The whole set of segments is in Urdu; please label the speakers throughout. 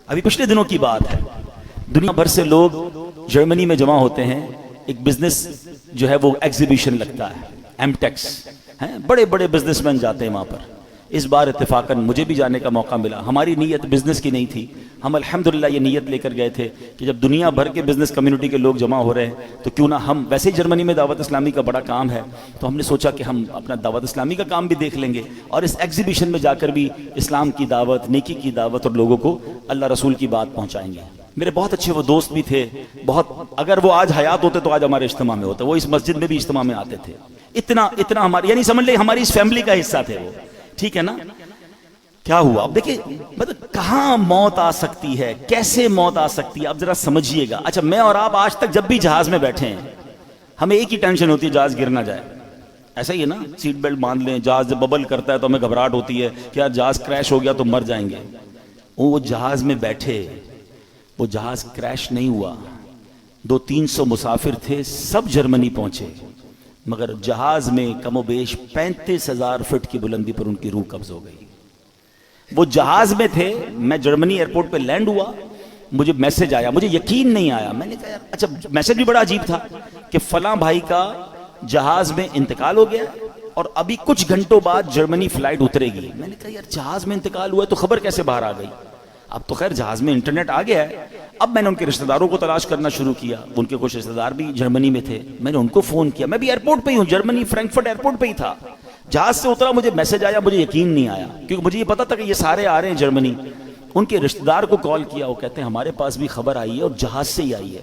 Speaker 1: ابھی پچھلے دنوں کی بات ہے، دنیا بھر سے لوگ جرمنی میں جمع ہوتے ہیں، ایک بزنس جو ہے وہ ایگزیبیشن لگتا ہے، ایم ٹیکس ہیں، بڑے بڑے بزنس مین جاتے ہیں وہاں پر۔ اس بار اتفاقاً مجھے بھی جانے کا موقع ملا۔ ہماری نیت بزنس کی نہیں تھی، ہم الحمدللہ یہ نیت لے کر گئے تھے کہ جب دنیا بھر کے بزنس کمیونٹی کے لوگ جمع ہو رہے ہیں تو کیوں نہ ہم، ویسے ہی جرمنی میں دعوت اسلامی کا بڑا کام ہے، تو ہم نے سوچا کہ ہم اپنا دعوت اسلامی کا کام بھی دیکھ لیں گے اور اس ایگزیبیشن میں جا کر بھی اسلام کی دعوت، نیکی کی دعوت اور لوگوں کو اللہ رسول کی بات پہنچائیں گے۔ میرے بہت اچھے وہ دوست بھی تھے، بہت، اگر وہ آج حیات ہوتے تو آج ہمارے اجتماع میں ہوتے، وہ اس مسجد میں بھی اجتماع میں آتے تھے۔ اتنا ہماری، یعنی سمجھ لیں ہماری اس فیملی کا حصہ تھے وہ، ٹھیک ہے نا۔ کیا ہوا اب دیکھیں، مطلب کہاں موت آ سکتی ہے، کیسے موت آ سکتی ہے، اب ذرا سمجھیے گا۔ اچھا، میں اور آپ آج تک جب بھی جہاز میں بیٹھے ہیں ہمیں ایک ہی ٹینشن ہوتی ہے، جہاز گر نہ جائے۔ ایسا ہی ہے نا، سیٹ بیلٹ باندھ لیں، جہاز جب ببل کرتا ہے تو ہمیں گھبراہٹ ہوتی ہے کہ یار جہاز کریش ہو گیا تو مر جائیں گے۔ وہ جہاز میں بیٹھے، وہ جہاز کریش نہیں ہوا، 200-300 مسافر تھے، سب جرمنی پہنچے، مگر جہاز میں کم و بیش 35,000 فٹ کی بلندی پر ان کی روح قبض ہو گئی۔ وہ جہاز میں تھے، میں جرمنی ایئرپورٹ پہ لینڈ ہوا، مجھے میسج آیا، مجھے یقین نہیں آیا۔ میں نے کہا یار، اچھا میسج بھی بڑا عجیب تھا کہ فلاں بھائی کا جہاز میں انتقال ہو گیا اور ابھی کچھ گھنٹوں بعد جرمنی فلائٹ اترے گی۔ میں نے کہا یار جہاز میں انتقال ہوا ہے تو خبر کیسے باہر آ گئی؟ اب تو خیر جہاز میں انٹرنیٹ آ گیا ہے۔ اب میں نے ان کے رشتہ داروں کو تلاش کرنا شروع کیا، ان کے کچھ رشتہ دار بھی جرمنی میں تھے، میں نے ان کو فون کیا، میں بھی ایئرپورٹ پہ ہی ہوں، جرمنی فرینکفرٹ ایئرپورٹ پہ ہی تھا۔ جہاز سے اترا، مجھے میسج آیا، مجھے یقین نہیں آیا کیونکہ مجھے یہ پتا تھا کہ یہ سارے آ رہے ہیں جرمنی۔ ان کے رشتہ دار کو کال کیا، وہ کہتے ہیں ہمارے پاس بھی خبر آئی ہے اور جہاز سے ہی آئی ہے،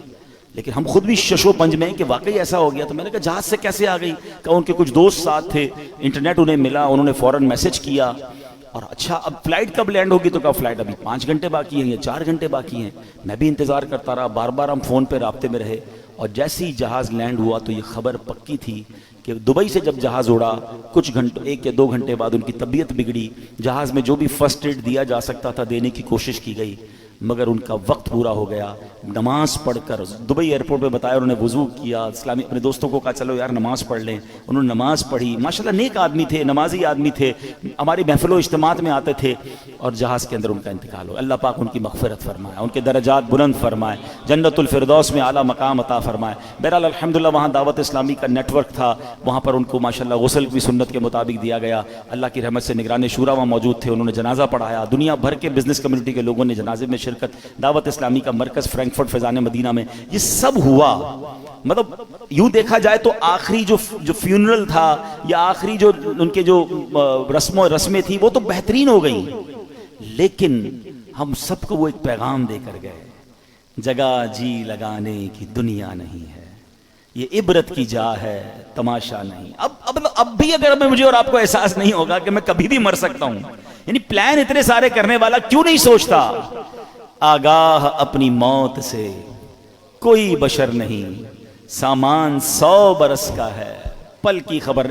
Speaker 1: لیکن ہم خود بھی شش و پنج میں ہیں کہ واقعی ایسا ہو گیا۔ تو میں نے کہا جہاز سے کیسے آ گئی؟ کہ ان کے کچھ دوست ساتھ تھے، انٹرنیٹ انہیں ملا، انہوں نے فوراً میسج کیا۔ اور اچھا اب فلائٹ کب لینڈ ہوگی؟ تو کہا فلائٹ ابھی 5 گھنٹے باقی ہیں یا 4 گھنٹے باقی ہیں۔ میں بھی انتظار کرتا رہا، بار بار ہم فون پہ رابطے میں رہے، اور جیسے ہی جہاز لینڈ ہوا تو یہ خبر پکی تھی کہ دبئی سے جب جہاز اڑا کچھ گھنٹوں، 1 یا 2 گھنٹے بعد ان کی طبیعت بگڑی۔ جہاز میں جو بھی فرسٹ ایڈ دیا جا سکتا تھا دینے کی کوشش کی گئی، مگر ان کا وقت پورا ہو گیا۔ نماز پڑھ کر دبئی ایئرپورٹ پہ بتایا، انہوں نے وضو کیا، اسلامی اپنے دوستوں کو کہا چلو یار نماز پڑھ لیں، انہوں نے نماز پڑھی۔ ماشاءاللہ نیک آدمی تھے، نمازی آدمی تھے، ہماری محفل و اجتماعات میں آتے تھے، اور جہاز کے اندر ان کا انتقال ہو۔ اللہ پاک ان کی مغفرت فرمائے، ان کے درجات بلند فرمائے، جنت الفردوس میں اعلیٰ مقام عطا فرمائے۔ بہرحال الحمدللہ وہاں دعوت اسلامی کا نیٹ ورک تھا، وہاں پر ان کو ماشاءاللہ غسل بھی سنت کے مطابق دیا گیا۔ اللہ کی رحمت سے نگران شورا وہاں موجود تھے، انہوں نے جنازہ پڑھایا، دنیا بھر کے بزنس کمیونٹی کے لوگوں نے جنازے میں شرکت، دعوت اسلامی کا مرکز فرینکفرٹ فیضان مدینہ میں یہ سب ہوا۔ مطلب یوں دیکھا جائے تو آخری جو فیونرل تھا یا آخری جو ان کے جو رسمیں تھی وہ تو بہترین ہو گئی، لیکن ہم سب کو وہ ایک پیغام دے کر گئے، جگہ جی لگانے کی دنیا نہیں ہے، یہ عبرت کی جا ہے تماشا نہیں۔ اب بھی اگر مجھے اور آپ کو احساس نہیں ہوگا کہ میں کبھی بھی مر سکتا ہوں، یعنی پلان اتنے سارے کرنے والا کیوں نہیں سوچتا آگاہ اپنی موت سے کوئی بشر نہیں، سامان 100 برس کا ہے، پل کی خبر